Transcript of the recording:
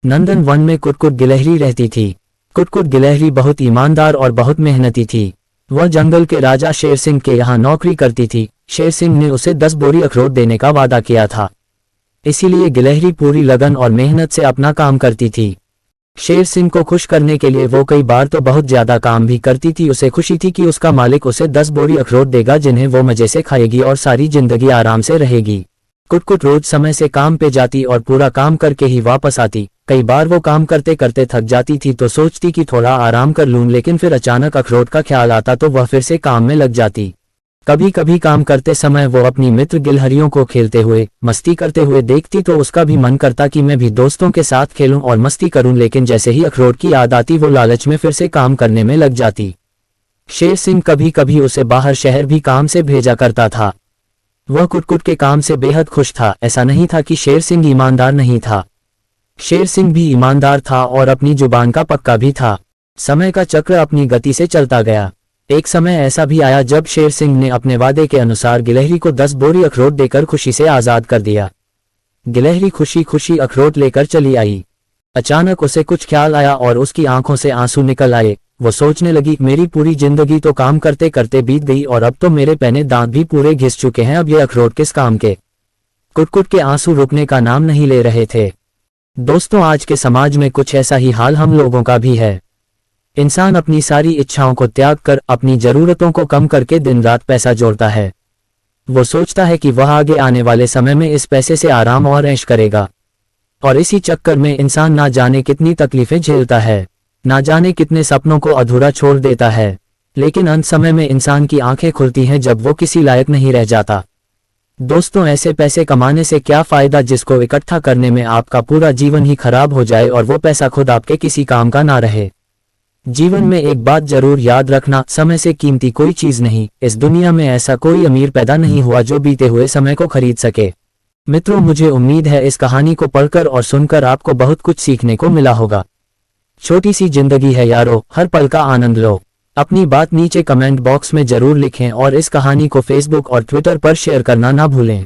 नंदन one में कुटकुट गिलहरी रहती थी। कुटकुट गिलहरी बहुत ईमानदार और बहुत मेहनती थी। वह जंगल के राजा शेर सिंह के यहाँ नौकरी करती थी। शेर सिंह ने उसे 10 बोरी अखरोट देने का वादा किया था, इसीलिए गिलहरी पूरी लगन और मेहनत से अपना काम करती थी। शेर सिंह को खुश करने के लिए वो कई बार तो बहुत ज्यादा काम भी करती थी। उसे खुशी थी कि उसका मालिक उसे 10 बोरी अखरोट देगा जिन्हें वो मजे से खाएगी और सारी जिंदगी आराम से रहेगी। कुटकुट रोज समय से काम पे जाती और पूरा काम करके ही वापस आती। कई बार वो काम करते करते थक जाती थी तो सोचती कि थोड़ा आराम कर लूं, लेकिन फिर अचानक अखरोट का ख्याल आता तो वह फिर से काम में लग जाती। कभी कभी काम करते समय वो अपनी मित्र गिलहरियों को खेलते हुए मस्ती करते हुए देखती तो उसका भी मन करता कि मैं भी दोस्तों के साथ खेलूं और मस्ती करूं, लेकिन जैसे ही अखरोट की याद आती वो लालच में फिर से काम करने में लग जाती। शेर सिंह कभी कभी उसे बाहर शहर भी काम से भेजा करता था। वह कुटकुट के काम से बेहद खुश था। ऐसा नहीं था कि शेर सिंह ईमानदार नहीं था, शेर सिंह भी ईमानदार था और अपनी जुबान का पक्का भी था। समय का चक्र अपनी गति से चलता गया। एक समय ऐसा भी आया जब शेर सिंह ने अपने वादे के अनुसार गिलहरी को 10 बोरी अखरोट देकर खुशी से आजाद कर दिया। गिलहरी खुशी खुशी अखरोट लेकर चली आई। अचानक उसे कुछ ख्याल आया और उसकी आंखों से आंसू निकल आए। वो सोचने लगी, मेरी पूरी जिंदगी तो काम करते करते बीत गई और अब तो मेरे पैने दांत भी पूरे घिस चुके हैं, अब ये अखरोट किस काम के। कुटकुट के आंसू रुकने का नाम नहीं ले रहे थे। दोस्तों, आज के समाज में कुछ ऐसा ही हाल हम लोगों का भी है। इंसान अपनी सारी इच्छाओं को त्याग कर अपनी जरूरतों को कम करके दिन रात पैसा जोड़ता है। वो सोचता है कि वह आगे आने वाले समय में इस पैसे से आराम और ऐश करेगा, और इसी चक्कर में इंसान ना जाने कितनी तकलीफें झेलता है, ना जाने कितने सपनों को अधूरा छोड़ देता है। लेकिन अंत समय में इंसान की आंखें खुलती हैं जब वो किसी लायक नहीं रह जाता। दोस्तों, ऐसे पैसे कमाने से क्या फायदा जिसको इकट्ठा करने में आपका पूरा जीवन ही खराब हो जाए और वो पैसा खुद आपके किसी काम का ना रहे। जीवन में एक बात जरूर याद रखना, समय से कीमती कोई चीज नहीं। इस दुनिया में ऐसा कोई अमीर पैदा नहीं हुआ जो बीते हुए समय को खरीद सके। मित्रों, मुझे उम्मीद है इस कहानी को पढ़कर और सुनकर आपको बहुत कुछ सीखने को मिला होगा। छोटी सी जिंदगी है यारो, हर पल का आनंद लो। अपनी बात नीचे कमेंट बॉक्स में जरूर लिखें और इस कहानी को फेसबुक और ट्विटर पर शेयर करना ना भूलें।